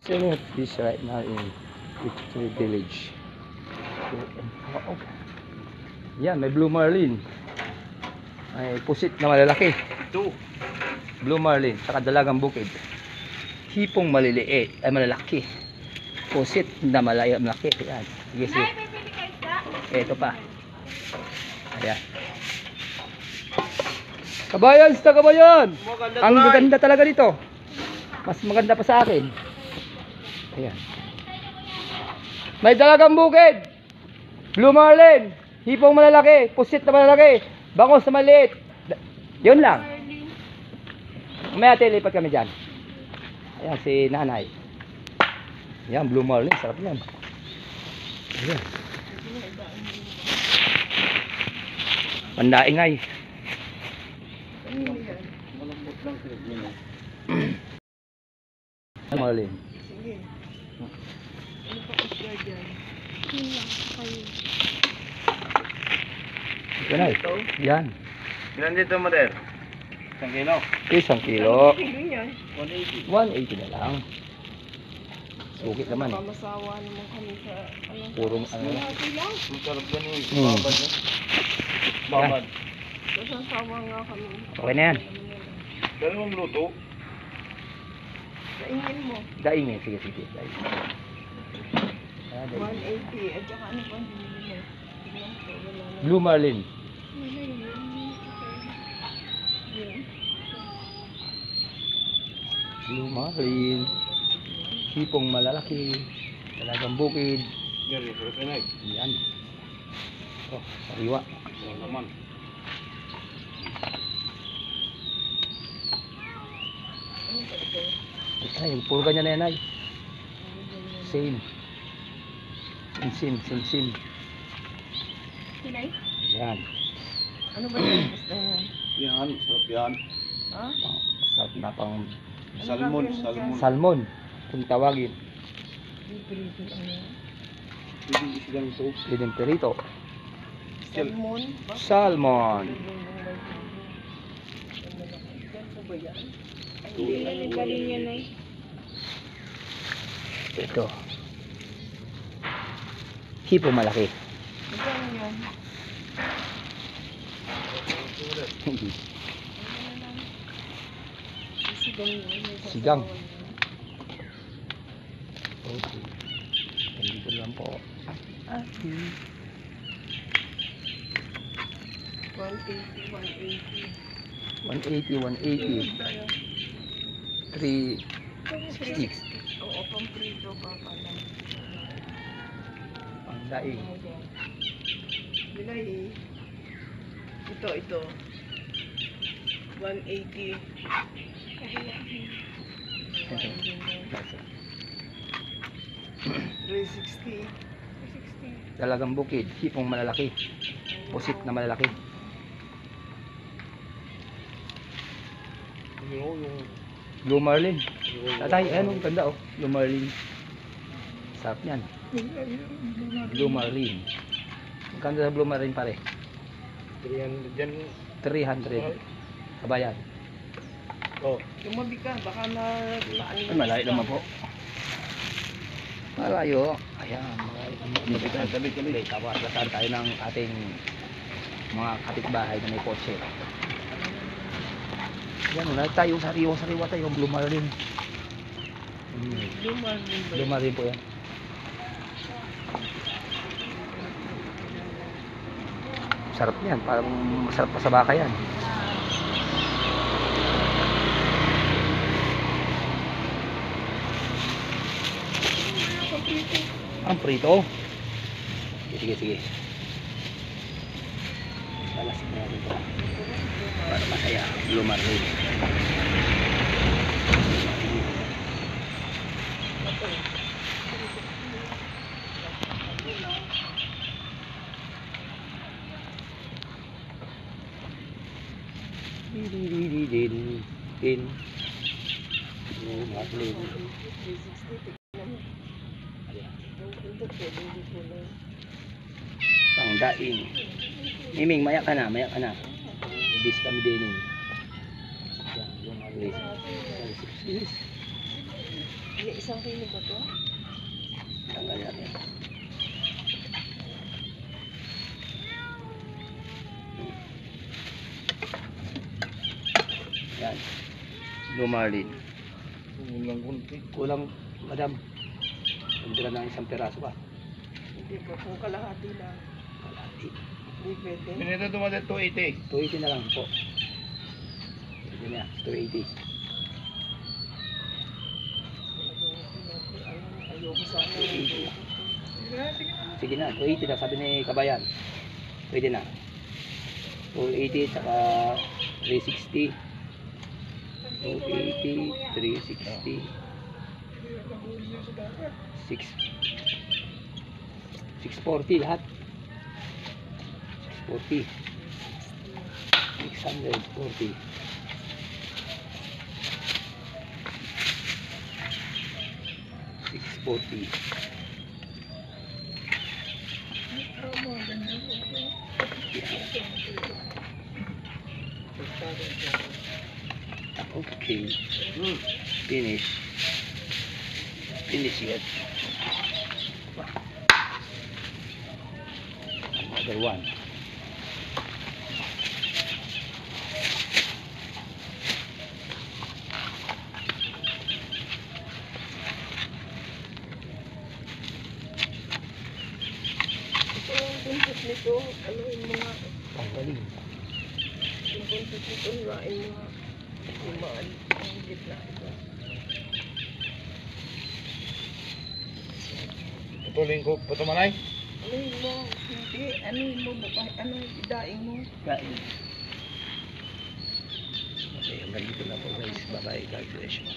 Selling at fish right now in Victory Village. Yan, may blue marlin. May pusit na malalaki. Blue marlin, saka dalagang bukid. Hipong maliliit, ay malalaki. Pusit na malaki. Yan. Sige, sige. Ito pa. Ayan. Kabayan, sa kabayan. Ang ganda talaga dito. Mas maganda pa sa akin. Ayan. May dalagang bukid. Blue marlin. Hipong malalaki. Pusit na malalaki. Bangos na maliit. Yun lang. May ate, lipat kami dyan. Ayan, si nanay. Ayan, blue marlin. Sarap yan. Ayan. Pandaingay. Marlin. Sige. Ano pa isda dyan? Ito na eh. Yan. Ilan dito, Mader? 1 kilo. Isang kilo. Kilo yan. 180. 180 na lang. Sukit naman eh. Pamasawa naman kami sa ano. Purong ano. Malaki lang. Ang sarap ganun eh. Hmm. Babad no? Babad. Sasawa nga kami. Okay na yan. Dalawang luto. Kainin mo. Daingin. Sige, sige. Daingin. 180. At saka ano pa hindi mo. Tignan ko. Wala na. Blue marlin. Wala yun. Yan. Blue marlin. Hipong malalaki. Dalagang bukid. Gary, sarap yan eh. Yan. Oh, sariwa. Wala naman. Ano ba ito? Ay, puro ganyan na yan ay. Same. Same. Sinay? Yan. Ano ba yung isda yan? Yan, sarap yan. Ha? Oh, sarap na pang Salmon, Ano salmon. salmon. Kung tawagin. Libre ano? Pwede isigang ito. Pwedeng perito. Salmon? Ba? Salmon. Ganito ba yan? Hindi yan ang galing yan ay. Ito. Hipo malaki. Magkano yan? Sigang yan. Sigang. Okay. Dito lang po. 180, 180. 180. 360. Oo, pamprito pa pala. Ang daing. Bilay eh. Ito. 180. 360. Dalagang bukid. Hipong malalaki. Pusit na malalaki. Yung Blue marlin. Tatay, ano ang ganda oh. Blue marlin. Sarap yan. Blue marlin. Magkano sa blue marlin pare? 300 dyan. 300. Kabayan. Oh. Tumabi ka, baka Ay, malayo naman po. Malayo. Ayan, malayo. Tabi. Okay, tapos saan tayo ng ating mga kapitbahay na may kotse. Yan, wala tayo sariwa tayo, blue marlin. luman din ba? Blue marlin po yan. Sarap yan, parang masarap pa sa baka yan. Ang prito. Sige. Balasik na natin ito. Para masaya. Blue marlin. Din. Blue marlin. 360. Pang daing. Miming, maya ka na. Ibis kami din eh. Yan, yung marlin. Yung isang kilo ba to? Tanggal natin. Yan. Blue marlin. Ulang kunti. Kulang, madam. Pagdala ng isang peraso ba? Hindi po, kung kalahati lang. Kalahati. Hindi pwede. Minito dumadat 280. 280 na lang po. Pwede na, 280. Ayoko sana. Sige na, 280 na, sabi ni Kabayan. Pwede na. 280 saka 360. 280, 360. 640 lahat. 640. 640. 640. Okay. Finish. Finish it. Another one. Ito yung buntot nito. Ano yung mga... Tanggalin. Yung buntot nito, hiwain mo nga. Yung mga... Ang gitna ito. Putulin ko patumanay. Ano yun mo? Hindi. Ano yun mo? Ano yung idaing mo? Kain. Okay, hanggang dito na po guys. Bye bye. God bless you.